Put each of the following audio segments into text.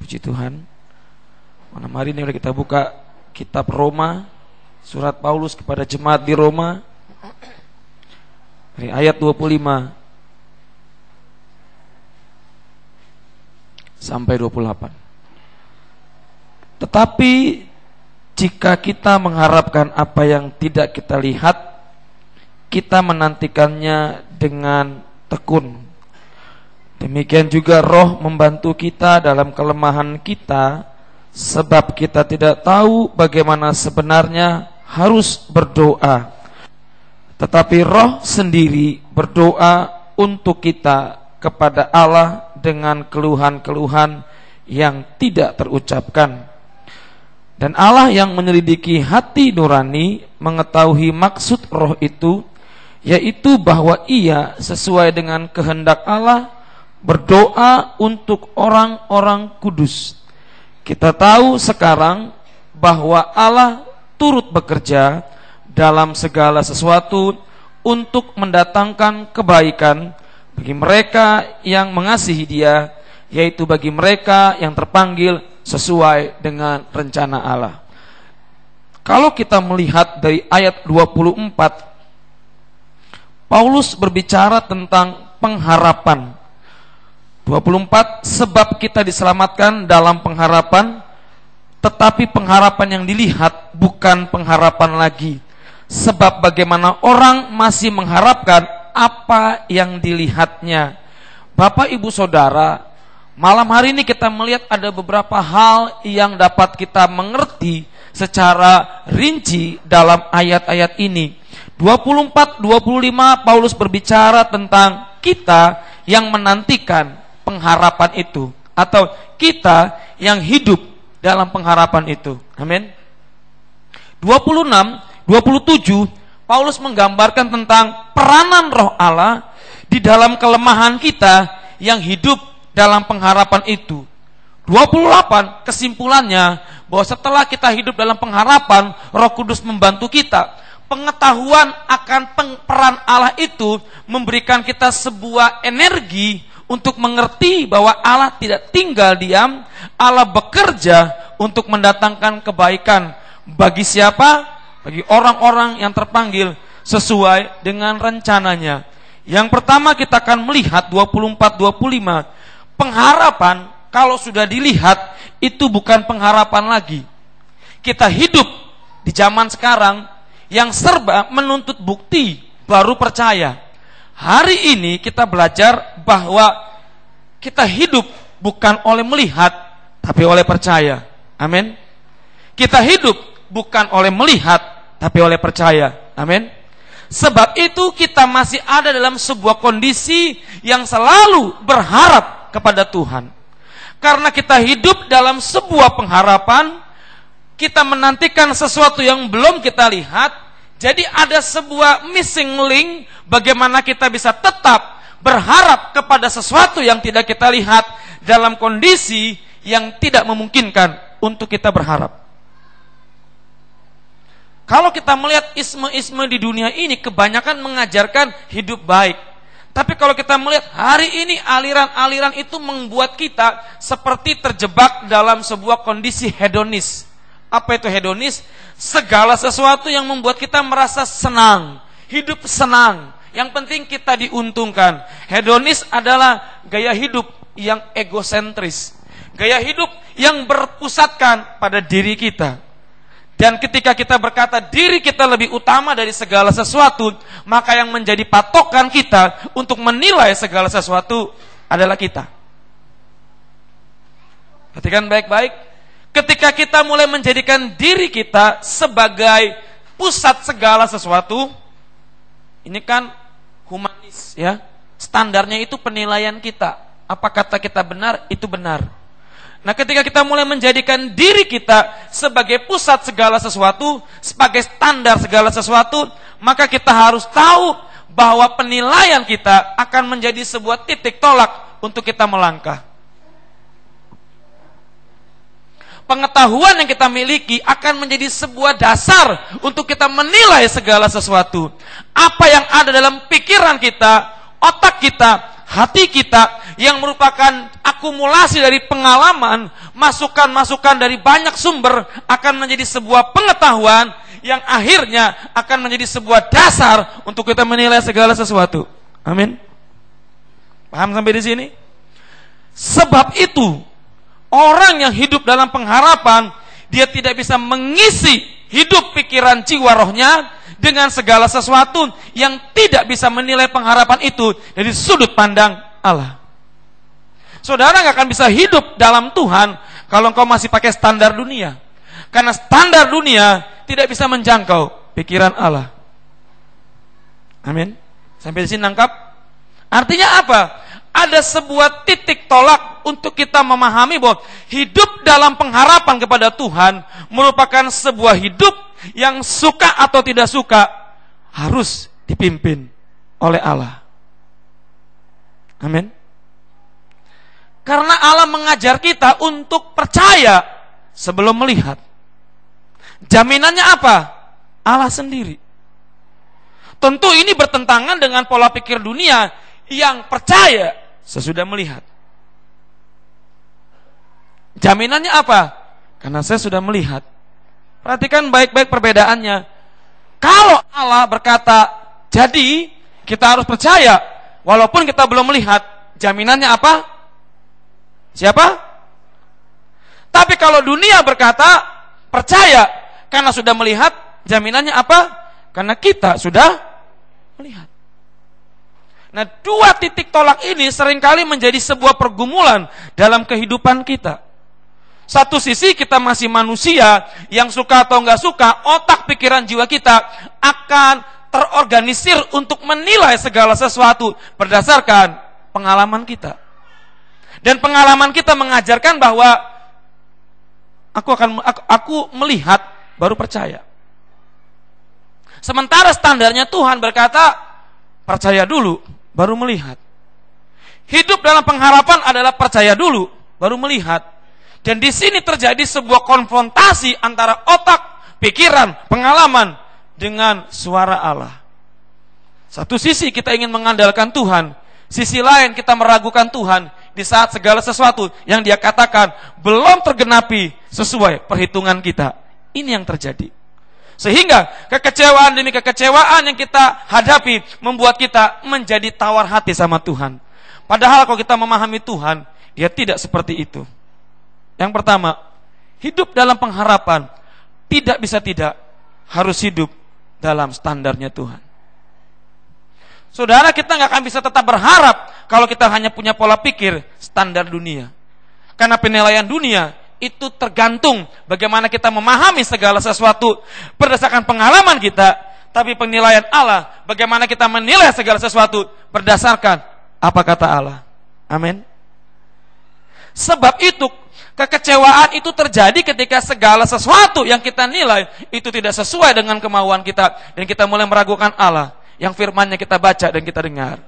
Puji Tuhan. Malam hari ini kita buka kitab Roma, surat Paulus kepada jemaat di Roma, dari ayat 25 sampai 28. Tetapi jika kita mengharapkan apa yang tidak kita lihat, kita menantikannya dengan tekun. Demikian juga Roh membantu kita dalam kelemahan kita, sebab kita tidak tahu bagaimana sebenarnya harus berdoa. Tetapi Roh sendiri berdoa untuk kita kepada Allah dengan keluhan-keluhan yang tidak terucapkan. Dan Allah yang menyelidiki hati nurani mengetahui maksud Roh itu, yaitu bahwa Ia sesuai dengan kehendak Allah berdoa untuk orang-orang kudus. Kita tahu sekarang bahwa Allah turut bekerja dalam segala sesuatu untuk mendatangkan kebaikan bagi mereka yang mengasihi Dia, yaitu bagi mereka yang terpanggil sesuai dengan rencana Allah. Kalau kita melihat dari ayat 24, Paulus berbicara tentang pengharapan. 24, sebab kita diselamatkan dalam pengharapan, tetapi pengharapan yang dilihat bukan pengharapan lagi. Sebab bagaimana orang masih mengharapkan apa yang dilihatnya. Bapak Ibu Saudara, malam hari ini kita melihat ada beberapa hal yang dapat kita mengerti secara rinci dalam ayat-ayat ini. 24, 25 Paulus berbicara tentang kita yang menantikan pengharapan itu, atau kita yang hidup dalam pengharapan itu. Amin. 26, 27 Paulus menggambarkan tentang peranan Roh Allah di dalam kelemahan kita yang hidup dalam pengharapan itu. 28 kesimpulannya bahwa setelah kita hidup dalam pengharapan, Roh Kudus membantu kita. Pengetahuan akan peran Allah itu memberikan kita sebuah energi untuk mengerti bahwa Allah tidak tinggal diam. Allah bekerja untuk mendatangkan kebaikan bagi siapa? Bagi orang-orang yang terpanggil sesuai dengan rencananya. Yang pertama kita akan melihat 24-25, pengharapan kalau sudah dilihat itu bukan pengharapan lagi. Kita hidup di zaman sekarang yang serba menuntut bukti baru percaya. Hari ini kita belajar bahwa kita hidup bukan oleh melihat, tapi oleh percaya. Amin. Kita hidup bukan oleh melihat, tapi oleh percaya. Amin. Sebab itu kita masih ada dalam sebuah kondisi yang selalu berharap kepada Tuhan. Karena kita hidup dalam sebuah pengharapan, kita menantikan sesuatu yang belum kita lihat. Jadi ada sebuah missing link bagaimana kita bisa tetap berharap kepada sesuatu yang tidak kita lihat dalam kondisi yang tidak memungkinkan untuk kita berharap. Kalau kita melihat isme-isme di dunia ini kebanyakan mengajarkan hidup baik. Tapi kalau kita melihat hari ini aliran-aliran itu membuat kita seperti terjebak dalam sebuah kondisi hedonis. Apa itu hedonis? Segala sesuatu yang membuat kita merasa senang, hidup senang. Yang penting kita diuntungkan. Hedonis adalah gaya hidup yang egosentris, gaya hidup yang berpusatkan pada diri kita. Dan ketika kita berkata diri kita lebih utama dari segala sesuatu, maka yang menjadi patokan kita untuk menilai segala sesuatu adalah kita. Perhatikan baik-baik. Ketika kita mulai menjadikan diri kita sebagai pusat segala sesuatu, ini kan humanis ya. Standarnya itu penilaian kita. Apa kata kita benar, itu benar. Nah, ketika kita mulai menjadikan diri kita sebagai pusat segala sesuatu, sebagai standar segala sesuatu, maka kita harus tahu bahwa penilaian kita akan menjadi sebuah titik tolak untuk kita melangkah. Pengetahuan yang kita miliki akan menjadi sebuah dasar untuk kita menilai segala sesuatu. Apa yang ada dalam pikiran kita, otak kita, hati kita yang merupakan akumulasi dari pengalaman, masukan-masukan dari banyak sumber akan menjadi sebuah pengetahuan yang akhirnya akan menjadi sebuah dasar untuk kita menilai segala sesuatu. Amin. Paham sampai di sini? Sebab itu, orang yang hidup dalam pengharapan, dia tidak bisa mengisi hidup pikiran jiwa rohnya dengan segala sesuatu yang tidak bisa menilai pengharapan itu dari sudut pandang Allah. Saudara gak akan bisa hidup dalam Tuhan kalau engkau masih pakai standar dunia. Karena standar dunia tidak bisa menjangkau pikiran Allah. Amin. Sampai di sini nangkap? Artinya apa? Ada sebuah titik tolak untuk kita memahami bahwa hidup dalam pengharapan kepada Tuhan merupakan sebuah hidup yang suka atau tidak suka harus dipimpin oleh Allah. Amin. Karena Allah mengajar kita untuk percaya sebelum melihat. Jaminannya apa? Allah sendiri. Tentu ini bertentangan dengan pola pikir dunia yang percaya sesudah melihat. Jaminannya apa? Karena saya sudah melihat. Perhatikan baik-baik perbedaannya. Kalau Allah berkata, jadi kita harus percaya walaupun kita belum melihat. Jaminannya apa? Siapa? Tapi kalau dunia berkata, percaya karena sudah melihat, jaminannya apa? Karena kita sudah melihat. Nah, dua titik tolak ini seringkali menjadi sebuah pergumulan dalam kehidupan kita. Satu sisi kita masih manusia yang suka atau nggak suka, otak pikiran jiwa kita akan terorganisir untuk menilai segala sesuatu berdasarkan pengalaman kita. Dan pengalaman kita mengajarkan bahwa aku melihat baru percaya. Sementara standarnya Tuhan berkata, percaya dulu baru melihat. Hidup dalam pengharapan adalah percaya dulu baru melihat. Dan di sini terjadi sebuah konfrontasi antara otak, pikiran, pengalaman dengan suara Allah. Satu sisi kita ingin mengandalkan Tuhan, sisi lain kita meragukan Tuhan di saat segala sesuatu yang Dia katakan belum tergenapi sesuai perhitungan kita. Ini yang terjadi. Sehingga kekecewaan demi kekecewaan yang kita hadapi membuat kita menjadi tawar hati sama Tuhan. Padahal kalau kita memahami Tuhan, Dia tidak seperti itu. Yang pertama, hidup dalam pengharapan tidak bisa tidak harus hidup dalam standarnya Tuhan. Saudara, kita nggak akan bisa tetap berharap kalau kita hanya punya pola pikir standar dunia. Karena penilaian dunia itu tergantung bagaimana kita memahami segala sesuatu berdasarkan pengalaman kita. Tapi penilaian Allah, bagaimana kita menilai segala sesuatu berdasarkan apa kata Allah. Amin. Sebab itu kekecewaan itu terjadi ketika segala sesuatu yang kita nilai itu tidak sesuai dengan kemauan kita dan kita mulai meragukan Allah yang firman-Nya kita baca dan kita dengar.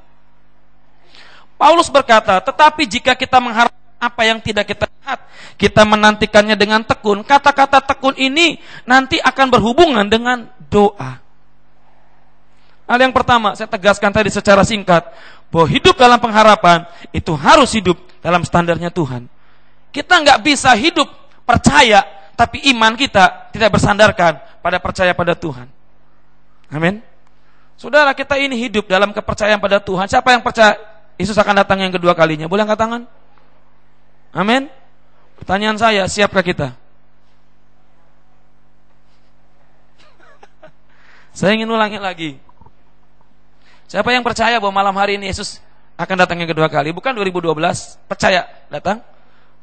Paulus berkata, tetapi jika kita mengharap apa yang tidak kita lihat, kita menantikannya dengan tekun. Kata-kata tekun ini nanti akan berhubungan dengan doa. Hal yang pertama, saya tegaskan tadi secara singkat, bahwa hidup dalam pengharapan itu harus hidup dalam standarnya Tuhan. Kita nggak bisa hidup percaya, tapi iman kita tidak bersandarkan pada percaya pada Tuhan. Amin. Saudara, kita ini hidup dalam kepercayaan pada Tuhan. Siapa yang percaya Yesus akan datang yang kedua kalinya? Boleh angkat tangan? Amin. Pertanyaan saya, siapkah kita? Saya ingin ulangi lagi. Siapa yang percaya bahwa malam hari ini Yesus akan datang yang kedua kali? Bukan 2012, percaya datang?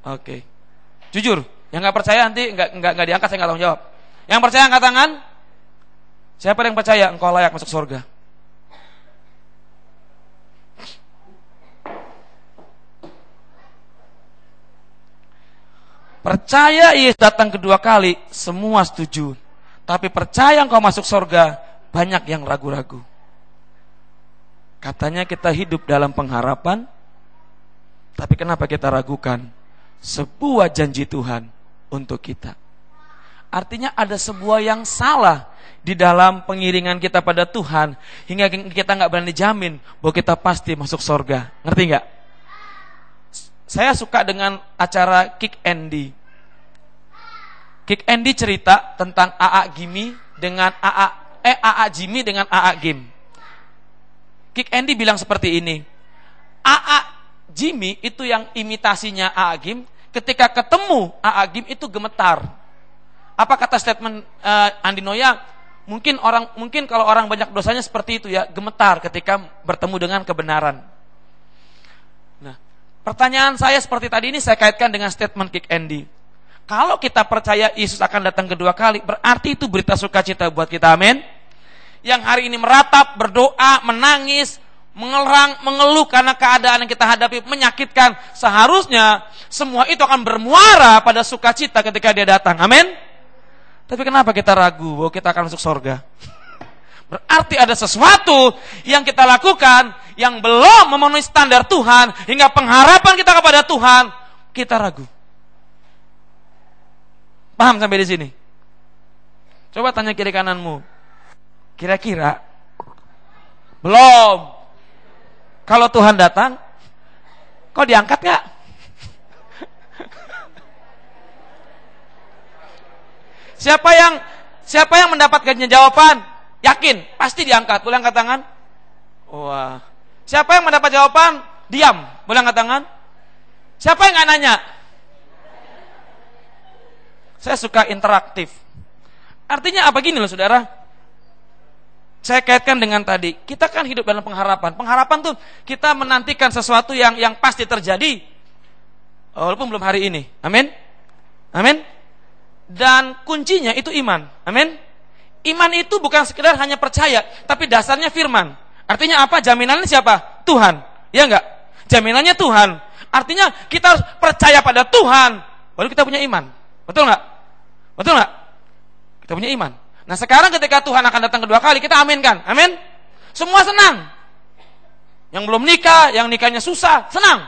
Oke. Jujur, yang nggak percaya nanti nggak diangkat, saya nggak tanggung jawab. Yang percaya angkat tangan. Siapa yang percaya engkau layak masuk surga? Percaya Yesus datang kedua kali, semua setuju. Tapi percaya engkau masuk surga, banyak yang ragu-ragu. Katanya kita hidup dalam pengharapan, tapi kenapa kita ragukan sebuah janji Tuhan untuk kita? Artinya ada sebuah yang salah di dalam pengiringan kita pada Tuhan, hingga kita nggak berani jamin bahwa kita pasti masuk surga. Ngerti nggak? Saya suka dengan acara Kick Andy. Kick Andy cerita tentang AA Jimmy dengan AA Jimmy dengan AA Gim. Kick Andy bilang seperti ini. AA Jimmy itu yang imitasinya AA Gim, ketika ketemu AA Gim itu gemetar. Apa kata statement Andi Noya? Mungkin kalau orang banyak dosanya seperti itu ya, gemetar ketika bertemu dengan kebenaran. Nah, pertanyaan saya seperti tadi ini saya kaitkan dengan statement Kick Andy. Kalau kita percaya Yesus akan datang kedua kali, berarti itu berita sukacita buat kita, amin. Yang hari ini meratap, berdoa, menangis, mengeluh karena keadaan yang kita hadapi menyakitkan, seharusnya semua itu akan bermuara pada sukacita ketika dia datang, amin. Tapi kenapa kita ragu bahwa kita akan masuk surga? Berarti ada sesuatu yang kita lakukan yang belum memenuhi standar Tuhan, hingga pengharapan kita kepada Tuhan kita ragu. Paham sampai di sini? Coba tanya kiri kananmu. Kira-kira belum. Kalau Tuhan datang, kok diangkat gak? Siapa yang mendapatkan jawaban? Yakin, pasti diangkat. Boleh angkat tangan? Wah. Siapa yang mendapat jawaban? Diam. Boleh angkat tangan? Siapa yang nggak nanya? Saya suka interaktif. Artinya apa gini loh saudara? Saya kaitkan dengan tadi. Kita kan hidup dalam pengharapan. Pengharapan tuh kita menantikan sesuatu yang pasti terjadi, walaupun belum hari ini. Amin. Amin. Dan kuncinya itu iman. Amin. Iman itu bukan sekedar hanya percaya, tapi dasarnya firman. Artinya apa? Jaminannya siapa? Tuhan. Ya enggak? Jaminannya Tuhan. Artinya kita harus percaya pada Tuhan, baru kita punya iman. Betul enggak? Betul enggak? Kita punya iman. Nah sekarang ketika Tuhan akan datang kedua kali, kita aminkan. Amin. Semua senang. Yang belum nikah, yang nikahnya susah, senang.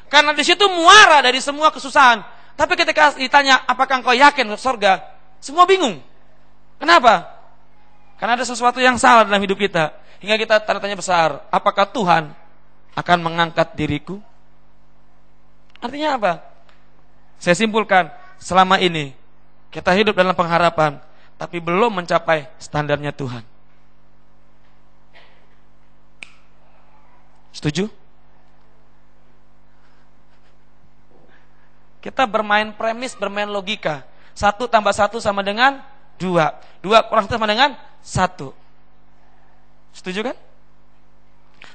Karena di situ muara dari semua kesusahan. Tapi ketika ditanya, apakah engkau yakin ke surga? Semua bingung. Kenapa? Karena ada sesuatu yang salah dalam hidup kita, hingga kita tanda tanya besar. Apakah Tuhan akan mengangkat diriku? Artinya apa? Saya simpulkan, selama ini kita hidup dalam pengharapan, tapi belum mencapai standarnya Tuhan. Setuju? Kita bermain premis, bermain logika. 1 tambah 1 sama dengan 2. 2 kurang 1 sama dengan 1. Setuju kan?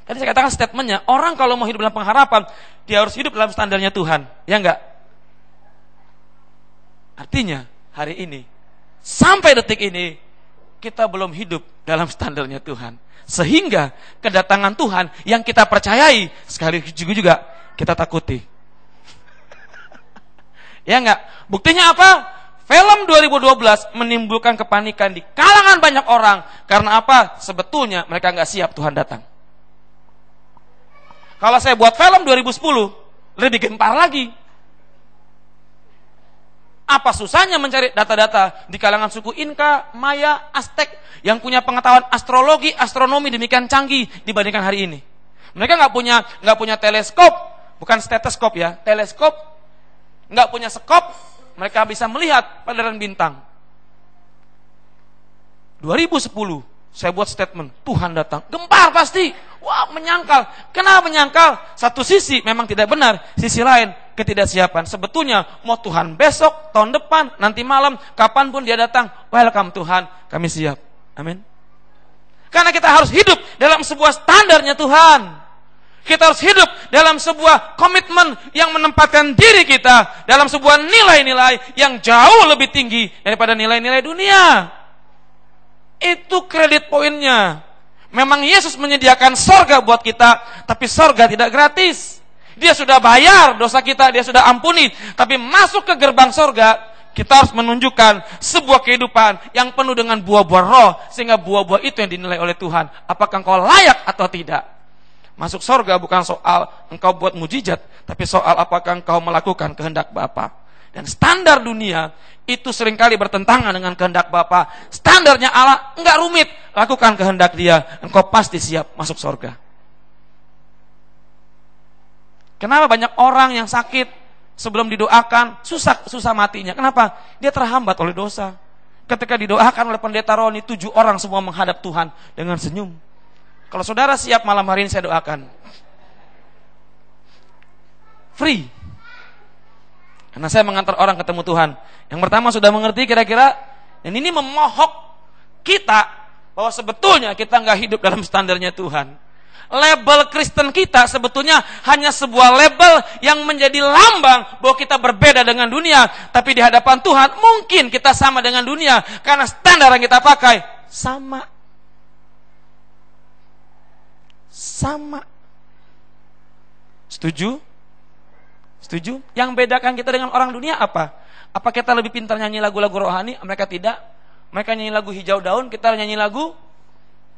Tadi saya katakan statementnya, orang kalau mau hidup dalam pengharapan, dia harus hidup dalam standarnya Tuhan. Ya enggak? Artinya, hari ini, sampai detik ini, kita belum hidup dalam standarnya Tuhan. Sehingga kedatangan Tuhan yang kita percayai, sekali juga kita takuti. Ya enggak? Buktinya apa? Film 2012 menimbulkan kepanikan di kalangan banyak orang. Karena apa? Sebetulnya mereka enggak siap Tuhan datang. Kalau saya buat film 2010, lebih gempar lagi. Apa susahnya mencari data-data di kalangan suku Inka, Maya, Aztek yang punya pengetahuan astrologi, astronomi demikian canggih dibandingkan hari ini. Mereka enggak punya teleskop, bukan stetoskop ya, teleskop. Enggak punya skop, mereka bisa melihat pandaran bintang. 2010, saya buat statement, Tuhan datang. Gempar pasti. Wah, menyangkal. Kenapa menyangkal? Satu sisi memang tidak benar, sisi lain ketidaksiapan. Sebetulnya mau Tuhan besok, tahun depan, nanti malam, kapanpun dia datang, welcome Tuhan, kami siap. Amin. Karena kita harus hidup dalam sebuah standarnya Tuhan. Kita harus hidup dalam sebuah komitmen yang menempatkan diri kita dalam sebuah nilai-nilai yang jauh lebih tinggi daripada nilai-nilai dunia. Itu kredit poinnya. Memang Yesus menyediakan sorga buat kita, tapi sorga tidak gratis. Dia sudah bayar dosa kita, dia sudah ampuni. Tapi masuk ke gerbang sorga, kita harus menunjukkan sebuah kehidupan yang penuh dengan buah-buah roh, sehingga buah-buah itu yang dinilai oleh Tuhan. Apakah engkau layak atau tidak? Masuk surga bukan soal engkau buat mujizat, tapi soal apakah engkau melakukan kehendak Bapa. Dan standar dunia itu seringkali bertentangan dengan kehendak Bapa. Standarnya Allah enggak rumit. Lakukan kehendak Dia, engkau pasti siap masuk surga. Kenapa banyak orang yang sakit sebelum didoakan susah matinya? Kenapa? Dia terhambat oleh dosa. Ketika didoakan oleh pendeta Roni, 7 orang semua menghadap Tuhan dengan senyum. Kalau saudara siap malam hari ini saya doakan. Free. Karena saya mengantar orang ketemu Tuhan. Yang pertama sudah mengerti kira-kira, dan ini memohok kita bahwa sebetulnya kita nggak hidup dalam standarnya Tuhan. Label Kristen kita sebetulnya hanya sebuah label yang menjadi lambang bahwa kita berbeda dengan dunia. Tapi di hadapan Tuhan mungkin kita sama dengan dunia karena standar yang kita pakai sama. Sama. Setuju? Setuju? Yang bedakan kita dengan orang dunia apa? Apa kita lebih pintar nyanyi lagu-lagu rohani? Mereka tidak. Mereka nyanyi lagu Hijau Daun, kita nyanyi lagu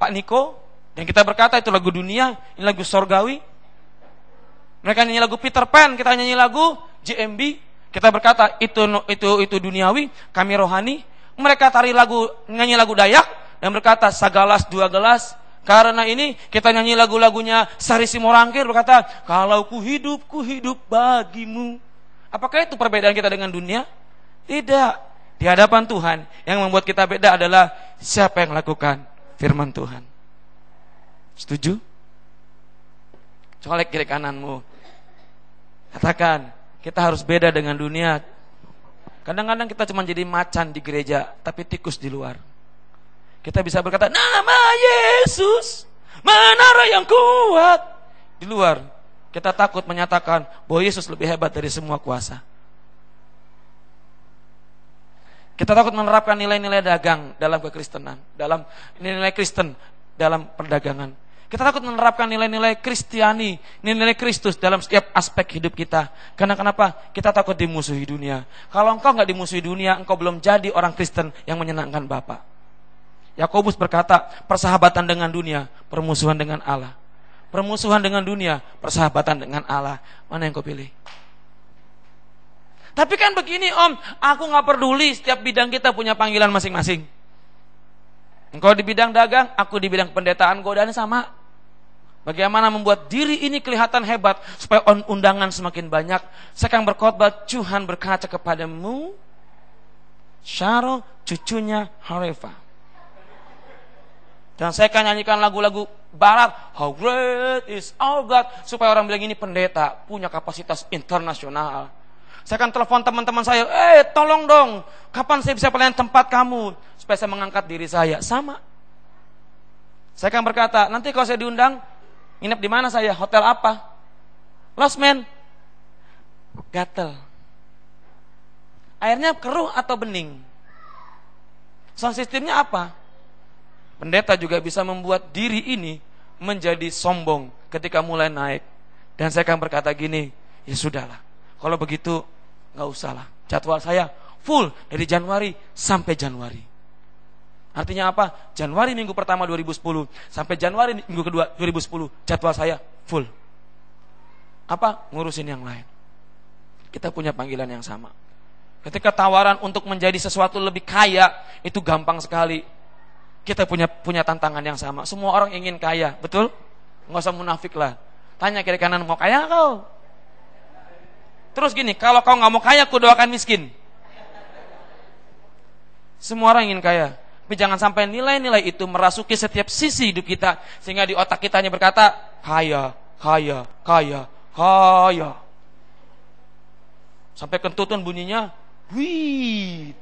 Pak Niko. Dan kita berkata itu lagu dunia, ini lagu sorgawi. Mereka nyanyi lagu Peter Pan, kita nyanyi lagu JMB. Kita berkata itu duniawi, kami rohani. Mereka nyanyi lagu Dayak dan berkata sagalas 2 gelas. Karena ini kita nyanyi lagu-lagunya Sari Simorangkir berkata, kalau ku hidup bagimu. Apakah itu perbedaan kita dengan dunia? Tidak. Di hadapan Tuhan yang membuat kita beda adalah siapa yang lakukan firman Tuhan. Setuju? Colek kiri kananmu. Katakan, kita harus beda dengan dunia. Kadang-kadang kita cuma jadi macan di gereja, tapi tikus di luar. Kita bisa berkata, nama Yesus, menara yang kuat. Di luar, kita takut menyatakan bahwa Yesus lebih hebat dari semua kuasa. Kita takut menerapkan nilai-nilai dagang dalam kekristenan, dalam nilai Kristen, dalam perdagangan. Kita takut menerapkan nilai-nilai Kristiani, nilai-nilai Kristus dalam setiap aspek hidup kita. Karena kenapa? Kita takut dimusuhi dunia. Kalau engkau enggak dimusuhi dunia, engkau belum jadi orang Kristen yang menyenangkan Bapa. Yakobus berkata, persahabatan dengan dunia, permusuhan dengan Allah. Permusuhan dengan dunia, persahabatan dengan Allah. Mana yang kau pilih? Tapi kan begini Om, aku enggak peduli, setiap bidang kita punya panggilan masing-masing. Engkau di bidang dagang, aku di bidang pendetaan, godaannya sama. Bagaimana membuat diri ini kelihatan hebat supaya undangan semakin banyak. Saya akan berkhotbah, Tuhan berkata kepadamu, Syaro cucunya Harefa. Dan saya akan nyanyikan lagu-lagu barat, How great is our God, supaya orang bilang ini pendeta punya kapasitas internasional. Saya akan telepon teman-teman saya, tolong dong, kapan saya bisa pelayan tempat kamu, supaya saya mengangkat diri saya. Sama. Saya akan berkata, nanti kalau saya diundang, nginep di mana saya? Hotel apa? Lost Man. Gatel. Airnya keruh atau bening? Sound systemnya apa? Pendeta juga bisa membuat diri ini menjadi sombong ketika mulai naik. Dan saya akan berkata gini, ya sudahlah. Kalau begitu, gak usahlah. Jadwal saya full dari Januari sampai Januari. Artinya apa? Januari minggu pertama 2010 sampai Januari minggu kedua 2010 jadwal saya full. Apa? Ngurusin yang lain. Kita punya panggilan yang sama. Ketika tawaran untuk menjadi sesuatu lebih kaya itu gampang sekali. Kita punya tantangan yang sama. Semua orang ingin kaya, betul? Nggak usah munafik lah. Tanya kiri kanan, mau kaya kau? Terus gini, kalau kau nggak mau kaya, aku doakan miskin. Semua orang ingin kaya. Tapi jangan sampai nilai-nilai itu merasuki setiap sisi hidup kita. Sehingga di otak kita hanya berkata, kaya, kaya, kaya, kaya. Sampai kentutun bunyinya, wih.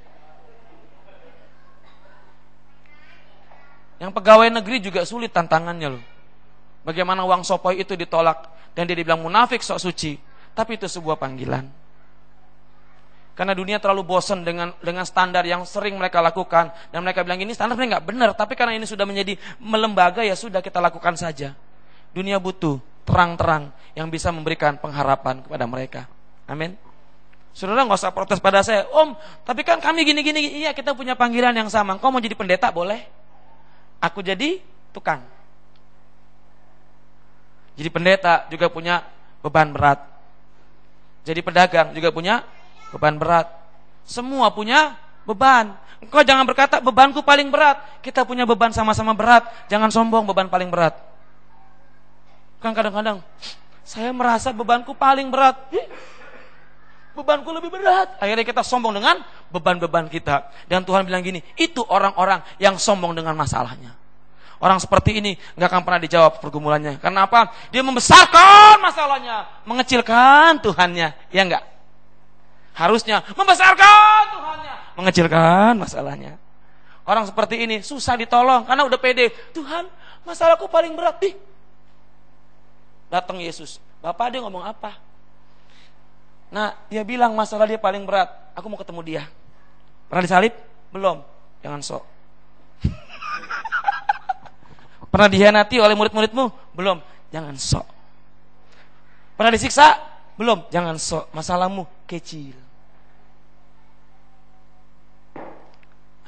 Yang pegawai negeri juga sulit tantangannya loh. Bagaimana uang sopoi itu ditolak. Dan dia dibilang munafik, sok suci. Tapi itu sebuah panggilan. Karena dunia terlalu bosan dengan standar yang sering mereka lakukan. Dan mereka bilang ini standar sebenarnya gak benar. Tapi karena ini sudah menjadi melembaga, ya sudah kita lakukan saja. Dunia butuh terang-terang yang bisa memberikan pengharapan kepada mereka. Amin. Saudara gak usah protes pada saya, Om, tapi kan kami gini-gini. Iya, kita punya panggilan yang sama. Kau mau jadi pendeta boleh. Aku jadi tukang. Jadi pendeta juga punya beban berat. Jadi pedagang juga punya beban berat. Semua punya beban. Engkau jangan berkata bebanku paling berat. Kita punya beban sama-sama berat. Jangan sombong beban paling berat. Kan kadang-kadang saya merasa bebanku paling berat. Bebanku lebih berat. Akhirnya kita sombong dengan beban-beban kita. Dan Tuhan bilang gini, itu orang-orang yang sombong dengan masalahnya. Orang seperti ini gak akan pernah dijawab pergumulannya. Karena apa? Dia membesarkan masalahnya, mengecilkan Tuhannya. Ya enggak? Harusnya membesarkan Tuhannya, mengecilkan masalahnya. Orang seperti ini susah ditolong karena udah pede. Tuhan, masalahku paling berat. Datang Yesus. Bapak dia ngomong apa? Nah, dia bilang masalah dia paling berat. Aku mau ketemu dia. Pernah disalib? Belum. Jangan sok. Pernah dihianati oleh murid-muridmu? Belum. Jangan sok. Pernah disiksa? Belum. Jangan sok. Masalahmu kecil.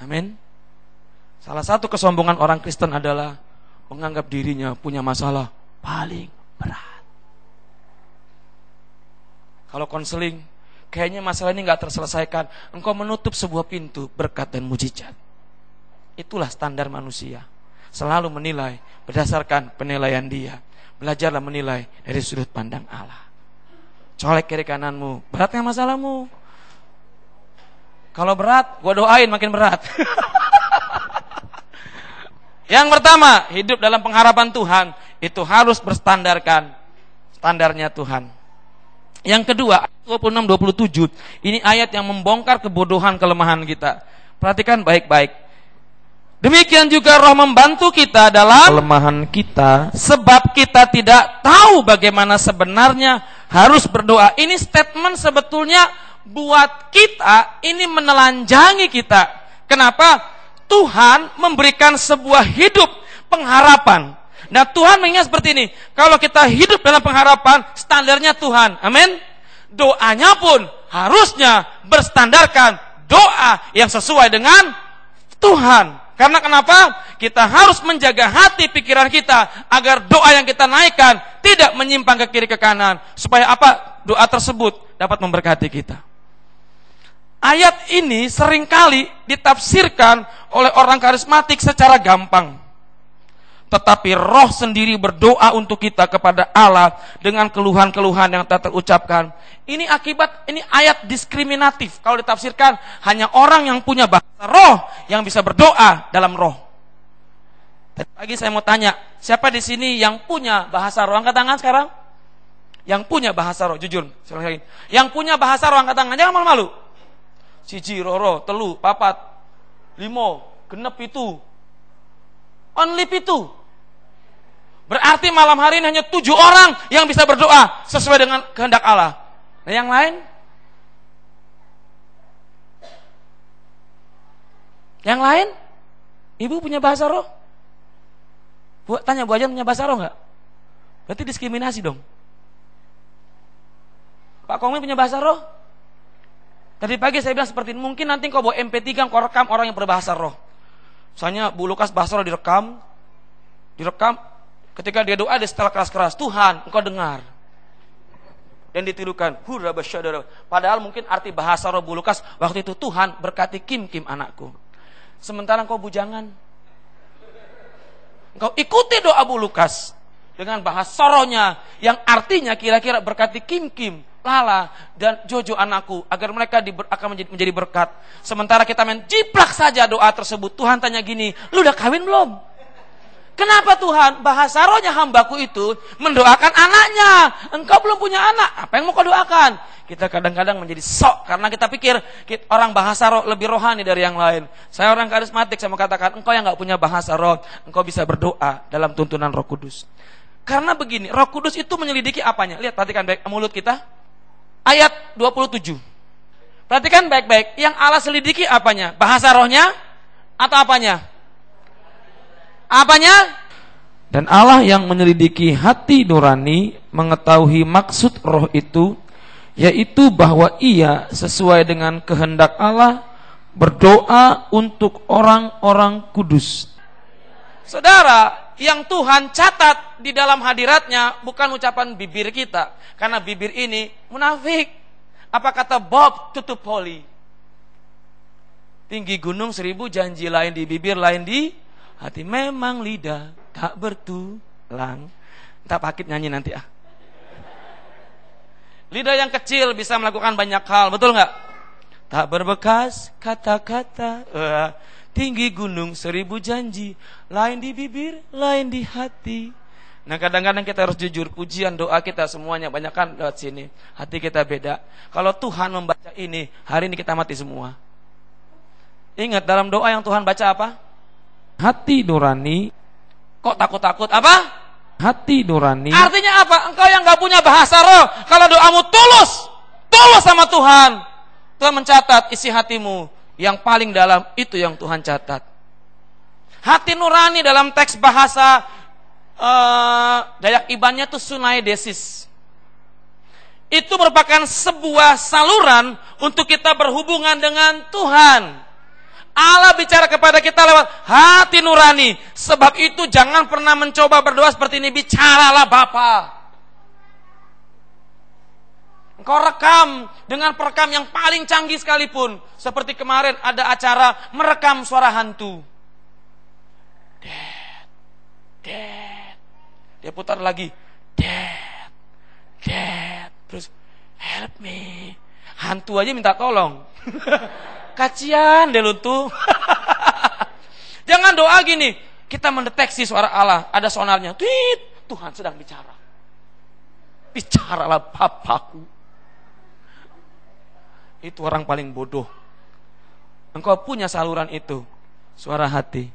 Amin. Salah satu kesombongan orang Kristen adalah menganggap dirinya punya masalah paling berat. Kalau konseling, kayaknya masalah ini gak terselesaikan. Engkau menutup sebuah pintu berkat dan mujizat. Itulah standar manusia. Selalu menilai berdasarkan penilaian dia. Belajarlah menilai dari sudut pandang Allah. Colek kiri kananmu, beratnya masalahmu. Kalau berat, gua doain makin berat. Yang pertama, hidup dalam pengharapan Tuhan itu harus berstandarkan standarnya Tuhan. Yang kedua, 26-27, ini ayat yang membongkar kebodohan kelemahan kita. Perhatikan baik-baik. Demikian juga Roh membantu kita dalam kelemahan kita, sebab kita tidak tahu bagaimana sebenarnya harus berdoa. Ini statement sebetulnya buat kita, ini menelanjangi kita. Kenapa? Tuhan memberikan sebuah hidup pengharapan. Nah, Tuhan mengingat seperti ini. Kalau kita hidup dalam pengharapan, standarnya Tuhan. Amin. Doanya pun harusnya berstandarkan doa yang sesuai dengan Tuhan. Karena kenapa? Kita harus menjaga hati pikiran kita agar doa yang kita naikkan tidak menyimpang ke kiri ke kanan. Supaya apa? Doa tersebut dapat memberkati kita. Ayat ini seringkali ditafsirkan oleh orang karismatik secara gampang. Tetapi Roh sendiri berdoa untuk kita kepada Allah dengan keluhan-keluhan yang tak terucapkan. Ini akibat, ini ayat diskriminatif. Kalau ditafsirkan, hanya orang yang punya bahasa roh yang bisa berdoa dalam roh. Tadi pagi saya mau tanya, siapa di sini yang punya bahasa roh? Angkat tangan sekarang. Yang punya bahasa roh, jujur. Yang punya bahasa roh, angkat tangan. Jangan malu-malu. Siji, roro, telu, papat, limo, genep itu. Only itu. Berarti malam hari ini hanya 7 orang yang bisa berdoa sesuai dengan kehendak Allah. Nah, yang lain? Yang lain? Ibu punya bahasa roh? Tanya Bu Ajan punya bahasa roh enggak? Berarti diskriminasi dong. Pak Kongmin punya bahasa roh? Tadi pagi saya bilang seperti ini, mungkin nanti kau bawa MP3 kau rekam orang yang berbahasa roh. Misalnya Bu Lukas bahasa roh direkam, ketika dia doa dia setelah keras-keras, Tuhan engkau dengar. Dan ditirukan, padahal mungkin arti bahasa roh Bu Lukas waktu itu, Tuhan berkati Kim anakku. Sementara engkau bujangan, engkau ikuti doa Bu Lukas dengan bahasa rohnya yang artinya kira-kira berkati Kim, Lala dan Jojo anakku agar mereka akan menjadi berkat. Sementara kita main jiplak saja doa tersebut. Tuhan tanya gini, lu udah kawin belum? Kenapa Tuhan? Bahasa rohnya hambaku itu mendoakan anaknya. Engkau belum punya anak, apa yang mau kau doakan? Kita kadang-kadang menjadi sok karena kita pikir orang bahasa roh lebih rohani dari yang lain. Saya orang karismatik, saya mau katakan, engkau yang gak punya bahasa roh, engkau bisa berdoa dalam tuntunan Roh Kudus. Karena begini, Roh Kudus itu menyelidiki apanya? Lihat, perhatikan baik mulut kita. Ayat 27. Perhatikan baik-baik, yang Allah selidiki apanya? Bahasa rohnya atau apanya? Apanya? Dan Allah yang menyelidiki hati nurani mengetahui maksud roh itu, yaitu bahwa ia sesuai dengan kehendak Allah berdoa untuk orang-orang kudus. Saudara, yang Tuhan catat di dalam hadiratnya bukan ucapan bibir kita, karena bibir ini munafik. Apa kata Bob Tutupoli? Tinggi gunung 1000 janji, lain di bibir, lain di hati. Memang lidah tak bertulang. Entah Pakit nyanyi nanti ah. Lidah yang kecil bisa melakukan banyak hal, betul nggak? Tak berbekas kata-kata. Tinggi gunung 1000 janji, lain di bibir, lain di hati. Nah kadang-kadang kita harus jujur, pujian doa kita semuanya banyak kan lewat sini. Hati kita beda. Kalau Tuhan membaca ini, hari ini kita mati semua. Ingat dalam doa yang Tuhan baca apa? Hati nurani. Kok takut-takut? Apa? Hati nurani. Artinya apa? Engkau yang gak punya bahasa roh, kalau doamu tulus sama Tuhan, Tuhan mencatat isi hatimu yang paling dalam, itu yang Tuhan catat. Hati nurani dalam teks bahasa Dayak Ibannya itu sunaidesis. Itu merupakan sebuah saluran untuk kita berhubungan dengan Tuhan. Allah bicara kepada kita lewat hati nurani. Sebab itu jangan pernah mencoba berdoa seperti ini. Bicaralah Bapa. Engkau rekam dengan perekam yang paling canggih sekalipun. Seperti kemarin ada acara merekam suara hantu. Dad. Dia putar lagi. Dad. Terus help me. Hantu aja minta tolong. Kacian deh lu tuh. Jangan doa gini. Kita mendeteksi suara Allah, ada sonarnya. Tweet, Tuhan sedang bicara. Bicaralah Bapakku. Itu orang paling bodoh. Engkau punya saluran itu, suara hati.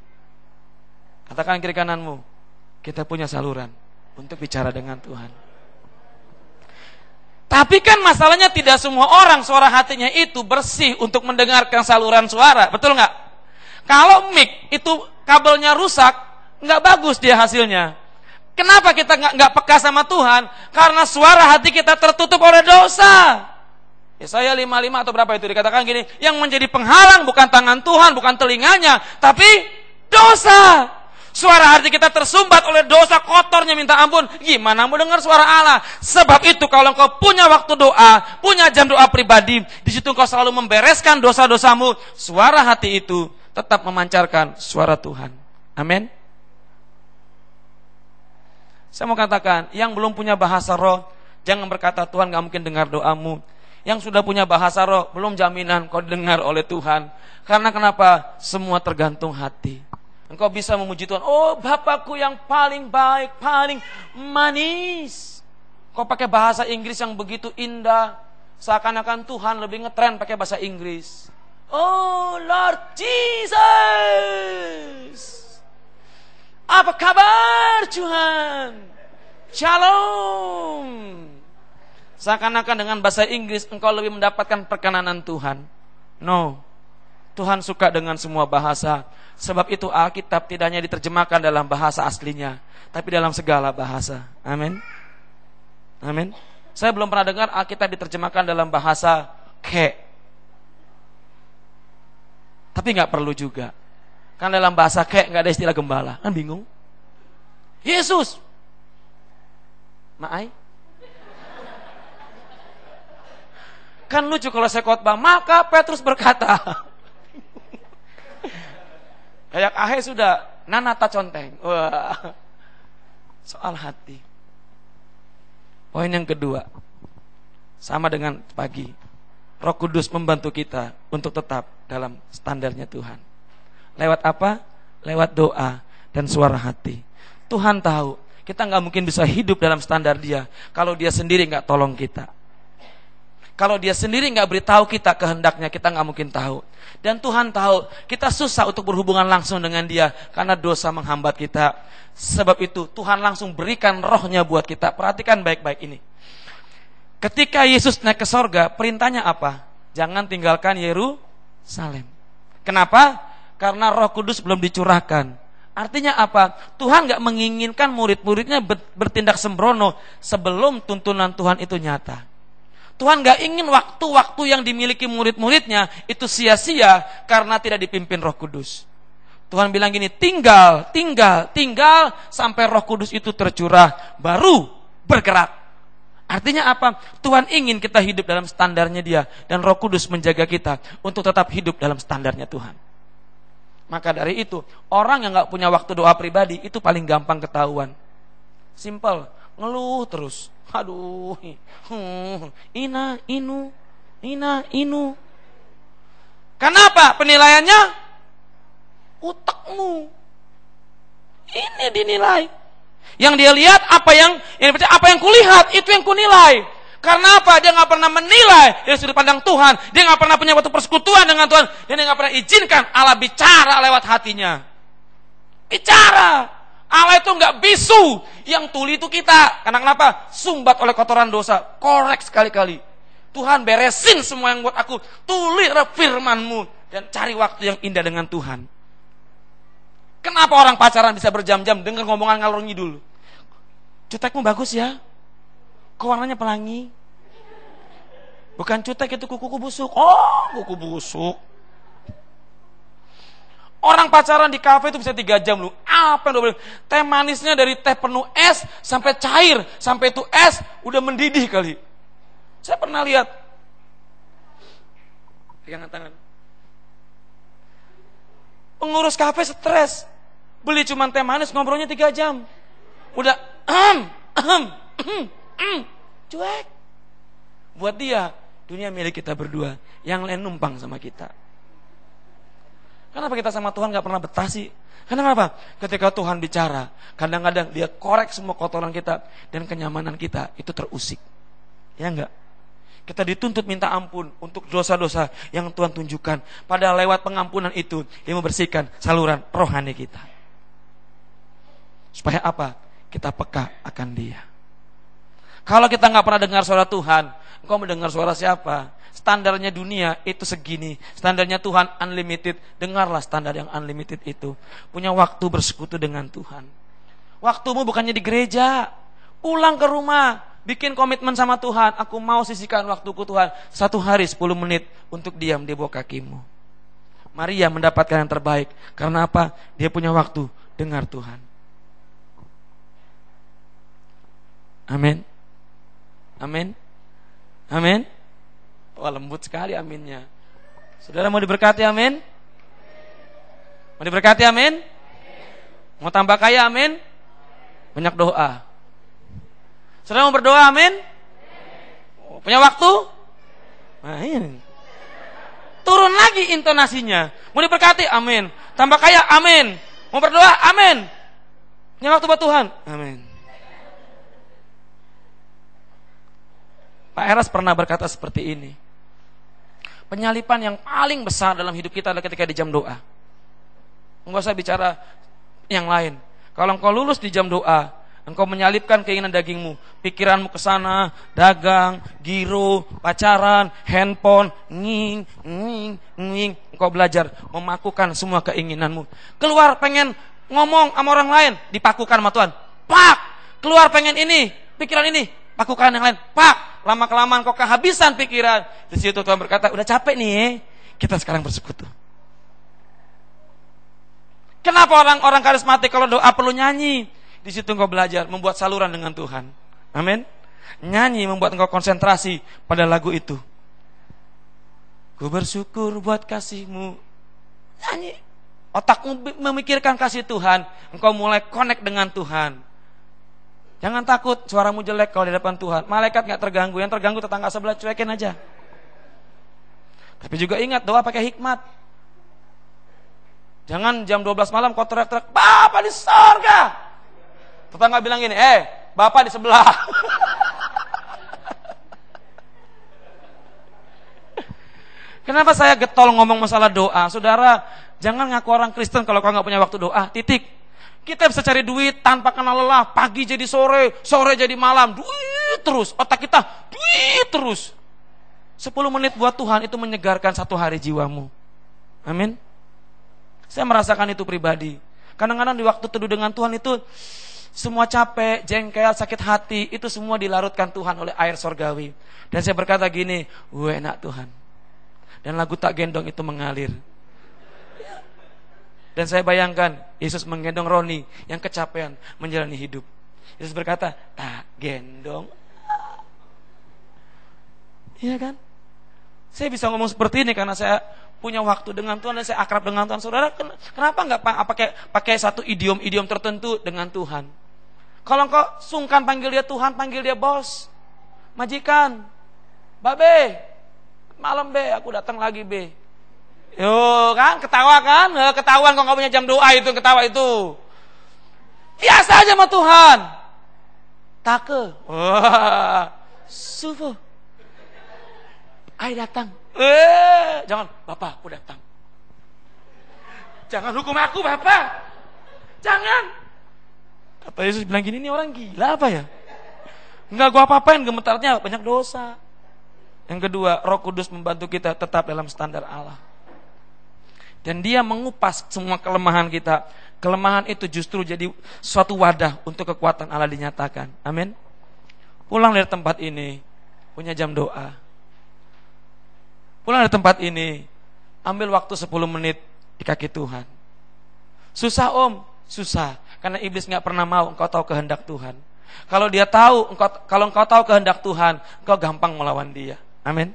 Katakan kiri kananmu, kita punya saluran untuk bicara dengan Tuhan. Tapi kan masalahnya tidak semua orang suara hatinya itu bersih untuk mendengarkan saluran suara, betul nggak? Kalau mic itu kabelnya rusak, nggak bagus dia hasilnya. Kenapa kita nggak peka sama Tuhan? Karena suara hati kita tertutup oleh dosa. Yesaya 55 atau berapa itu dikatakan gini, yang menjadi penghalang bukan tangan Tuhan, bukan telinganya, tapi dosa. Suara hati kita tersumbat oleh dosa, kotornya minta ampun. Gimana mau dengar suara Allah? Sebab itu kalau engkau punya waktu doa, punya jam doa pribadi, di situ engkau selalu membereskan dosa-dosamu, suara hati itu tetap memancarkan suara Tuhan. Amin. Saya mau katakan, yang belum punya bahasa roh, jangan berkata Tuhan gak mungkin dengar doamu. Yang sudah punya bahasa roh, belum jaminan kau dengar oleh Tuhan. Karena kenapa? Semua tergantung hati. Engkau bisa memuji Tuhan. Oh, Bapakku yang paling baik, paling manis. Kau pakai bahasa Inggris yang begitu indah. Seakan-akan Tuhan lebih ngetren pakai bahasa Inggris. Oh, Lord Jesus. Apa kabar Tuhan? Shalom. Seakan-akan dengan bahasa Inggris engkau lebih mendapatkan perkenanan Tuhan. No. Tuhan suka dengan semua bahasa. Sebab itu Alkitab tidak hanya diterjemahkan dalam bahasa aslinya, tapi dalam segala bahasa. Amin. Amin. Saya belum pernah dengar Alkitab diterjemahkan dalam bahasa Ke. Tapi gak perlu juga. Karena dalam bahasa Ke gak ada istilah gembala. Kan bingung. Yesus. Maai. Kan lucu kalau saya khotbah, maka Petrus berkata. Kayak Ahe sudah nanata conteng. Wah. Soal hati. Poin yang kedua, sama dengan pagi, Roh Kudus membantu kita untuk tetap dalam standarnya Tuhan. Lewat apa? Lewat doa dan suara hati. Tuhan tahu kita gak mungkin bisa hidup dalam standar dia kalau dia sendiri gak tolong kita. Kalau dia sendiri gak beritahu kita kehendaknya, kita gak mungkin tahu. Dan Tuhan tahu kita susah untuk berhubungan langsung dengan dia karena dosa menghambat kita. Sebab itu Tuhan langsung berikan rohnya buat kita. Perhatikan baik-baik ini. Ketika Yesus naik ke sorga, perintahnya apa? Jangan tinggalkan Yerusalem. Kenapa? Karena Roh Kudus belum dicurahkan. Artinya apa? Tuhan gak menginginkan murid-muridnya bertindak sembrono sebelum tuntunan Tuhan itu nyata. Tuhan gak ingin waktu-waktu yang dimiliki murid-muridnya itu sia-sia karena tidak dipimpin Roh Kudus. Tuhan bilang gini, tinggal sampai Roh Kudus itu tercurah, baru bergerak. Artinya apa? Tuhan ingin kita hidup dalam standarnya Dia, dan Roh Kudus menjaga kita untuk tetap hidup dalam standarnya Tuhan. Maka dari itu, orang yang gak punya waktu doa pribadi itu paling gampang ketahuan. Simple, ngeluh terus. Aduh, ina, inu. Kenapa? Penilaiannya utakmu. Ini dinilai. Yang dia lihat apa yang kulihat, itu yang kunilai. Karena apa? Dia nggak pernah menilai dari sudut pandang Tuhan. Dia nggak pernah punya waktu persekutuan dengan Tuhan. Dan dia nggak pernah izinkan Allah bicara lewat hatinya. Bicara. Allah itu nggak bisu. Yang tuli itu kita. Karena kenapa? Sumbat oleh kotoran dosa. Korek sekali-kali. Tuhan beresin semua yang buat aku. Tuli firman-Mu. Dan cari waktu yang indah dengan Tuhan. Kenapa orang pacaran bisa berjam-jam dengar ngomongan ngalor ngidul? Cutekmu bagus ya. Kok warnanya pelangi? Bukan cutek, itu kuku busuk. Oh, kuku busuk. Orang pacaran di kafe itu bisa 3 jam lu. Apa yang boleh? Teh manisnya dari teh penuh es sampai cair, sampai itu es udah mendidih kali. Saya pernah lihat. Pegangan tangan. Pengurus kafe stres. Beli cuma teh manis, ngobrolnya 3 jam. Udah cuek. Buat dia, dunia milik kita berdua. Yang lain numpang sama kita. Kenapa kita sama Tuhan gak pernah betah sih? Kenapa? Ketika Tuhan bicara, kadang-kadang dia korek semua kotoran kita. Dan kenyamanan kita itu terusik. Ya enggak? Kita dituntut minta ampun untuk dosa-dosa yang Tuhan tunjukkan. Padahal lewat pengampunan itu, dia membersihkan saluran rohani kita. Supaya apa? Kita peka akan Dia. Kalau kita gak pernah dengar suara Tuhan, engkau mendengar suara siapa? Standarnya dunia itu segini, standarnya Tuhan unlimited. Dengarlah standar yang unlimited itu. Punya waktu bersekutu dengan Tuhan. Waktumu bukannya di gereja. Pulang ke rumah, bikin komitmen sama Tuhan. Aku mau sisihkan waktuku Tuhan 1 hari 10 menit untuk diam di bawah kakimu. Maria mendapatkan yang terbaik. Karena apa? Dia punya waktu dengar Tuhan. Amin. Amin. Amin. Wah, lembut sekali aminnya. Saudara mau diberkati amin? Mau diberkati amin? Mau tambah kaya amin? Banyak doa. Saudara mau berdoa amin? Punya waktu? Nah, ini. Turun lagi intonasinya. Mau diberkati amin. Tambah kaya amin. Mau berdoa amin. Punya waktu buat Tuhan amin. Pak Eras pernah berkata seperti ini. Penyalipan yang paling besar dalam hidup kita adalah ketika di jam doa. Enggak usah bicara yang lain. Kalau engkau lulus di jam doa, engkau menyalipkan keinginan dagingmu, pikiranmu ke sana, dagang, giro, pacaran, handphone, nging. Engkau belajar memakukan semua keinginanmu. Keluar pengen ngomong sama orang lain, dipakukan sama Tuhan. Pak! Keluar pengen ini, pikiran ini, pakukan yang lain. Pak! Lama-kelamaan kok kehabisan pikiran. Di situ Tuhan berkata, udah capek nih, kita sekarang bersekutu. Kenapa orang-orang karismatik kalau doa perlu nyanyi? Di situ engkau belajar membuat saluran dengan Tuhan. Amin. Nyanyi membuat engkau konsentrasi pada lagu itu. Ku bersyukur buat kasih-Mu. Nyanyi. Otakmu memikirkan kasih Tuhan. Engkau mulai connect dengan Tuhan. Jangan takut suaramu jelek kalau di depan Tuhan. Malaikat gak terganggu. Yang terganggu tetangga sebelah, cuekin aja. Tapi juga ingat, doa pakai hikmat. Jangan jam 12 malam kau teriak-teriak, Bapak di sorga. Tetangga bilang gini, Bapak di sebelah. Kenapa saya getol ngomong masalah doa? Saudara, jangan ngaku orang Kristen kalau kau gak punya waktu doa. Titik. Kita bisa cari duit tanpa kenal lelah. Pagi jadi sore, sore jadi malam. Duit terus, otak kita duit terus. 10 menit buat Tuhan itu menyegarkan 1 hari jiwamu. Amin. Saya merasakan itu pribadi. Kadang-kadang di waktu teduh dengan Tuhan itu semua capek, jengkel, sakit hati, itu semua dilarutkan Tuhan oleh air sorgawi. Dan saya berkata gini, enak Tuhan. Dan lagu Tak Gendong itu mengalir. Dan saya bayangkan Yesus menggendong Roni yang kecapean menjalani hidup. Yesus berkata, tak gendong. Iya kan? Saya bisa ngomong seperti ini karena saya punya waktu dengan Tuhan dan saya akrab dengan Tuhan. Saudara, kenapa nggak pakai satu idiom tertentu dengan Tuhan? Kalau engkau sungkan panggil dia Tuhan, panggil dia bos, majikan, babe, malam be, aku datang lagi be. Yo kan, ketawa kan? Ketahuan kok nggak punya jam doa itu, ketawa itu. Biasa aja sama Tuhan. Take, wah, subuh. Ai datang. Jangan, Bapak, aku datang. Jangan hukum aku, Bapak. Jangan. Kata Yesus bilang gini, ini orang gila apa ya? Enggak gua apa-apain, gemetarnya banyak dosa. Yang kedua, Roh Kudus membantu kita tetap dalam standar Allah. Dan dia mengupas semua kelemahan kita. Kelemahan itu justru jadi suatu wadah untuk kekuatan Allah dinyatakan. Amin. Pulang dari tempat ini, punya jam doa. Pulang dari tempat ini, ambil waktu 10 menit di kaki Tuhan. Susah om, susah. Karena iblis gak pernah mau engkau tahu kehendak Tuhan. Kalau dia tahu, kalau engkau tahu kehendak Tuhan, engkau gampang melawan dia. Amin.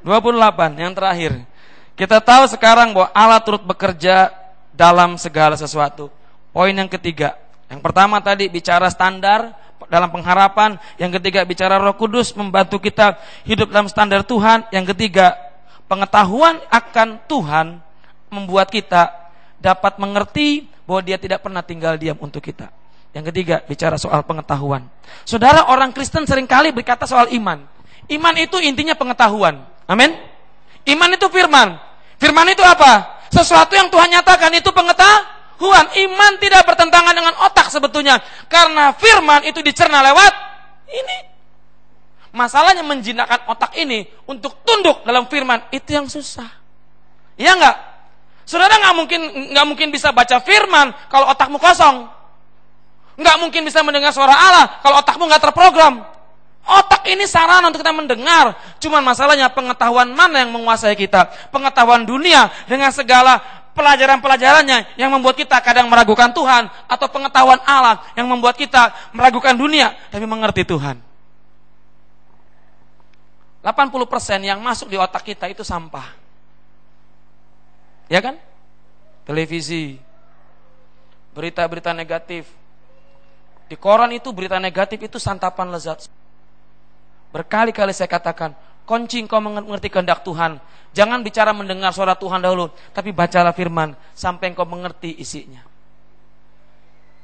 28, yang terakhir. Kita tahu sekarang bahwa Allah turut bekerja dalam segala sesuatu. Poin yang ketiga. Yang pertama tadi bicara standar dalam pengharapan. Yang ketiga bicara Roh Kudus membantu kita hidup dalam standar Tuhan. Yang ketiga, pengetahuan akan Tuhan membuat kita dapat mengerti bahwa dia tidak pernah tinggal diam untuk kita. Yang ketiga, bicara soal pengetahuan. Saudara, orang Kristen seringkali berkata soal iman. Iman itu intinya pengetahuan. Amin. Iman itu firman. Firman itu apa? Sesuatu yang Tuhan nyatakan itu pengetahuan. Iman tidak bertentangan dengan otak sebetulnya. Karena firman itu dicerna lewat ini. Masalahnya menjinakkan otak ini untuk tunduk dalam firman, itu yang susah. Iya enggak? Saudara nggak mungkin bisa baca firman kalau otakmu kosong. Nggak mungkin bisa mendengar suara Allah kalau otakmu nggak terprogram. Otak ini sarana untuk kita mendengar. Cuman masalahnya pengetahuan mana yang menguasai kita? Pengetahuan dunia dengan segala pelajaran-pelajarannya yang membuat kita kadang meragukan Tuhan, atau pengetahuan Allah yang membuat kita meragukan dunia tapi mengerti Tuhan. 80% yang masuk di otak kita itu sampah. Ya kan? Televisi, berita-berita negatif. Di koran itu berita negatif itu santapan lezat. Berkali-kali saya katakan, kunci engkau mengerti kehendak Tuhan. Jangan bicara mendengar suara Tuhan dahulu, tapi bacalah firman sampai engkau mengerti isinya.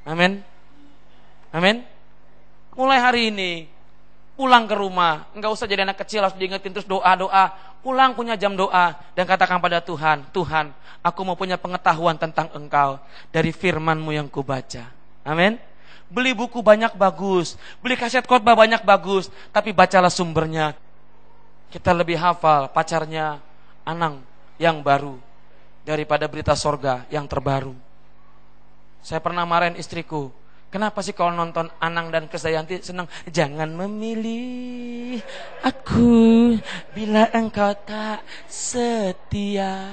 Amin. Amin. Mulai hari ini pulang ke rumah, enggak usah jadi anak kecil harus diingetin terus doa-doa. Pulang punya jam doa dan katakan pada Tuhan, Tuhan, aku mau punya pengetahuan tentang Engkau dari firman-Mu yang kubaca. Amin. Beli buku banyak bagus, beli kaset khotbah banyak bagus, tapi bacalah sumbernya. Kita lebih hafal pacarnya Anang yang baru daripada berita sorga yang terbaru. Saya pernah marahin istriku, kenapa sih kalau nonton Anang dan Krisdayanti senang? Jangan memilih aku bila engkau tak setia.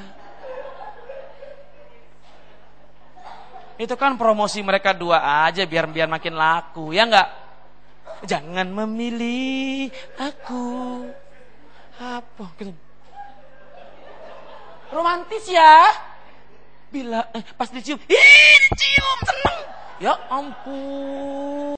Itu kan promosi mereka dua aja biar makin laku, ya enggak? Jangan memilih aku. Apa? Romantis ya? Bila pas dicium, dicium seneng. Ya ampun.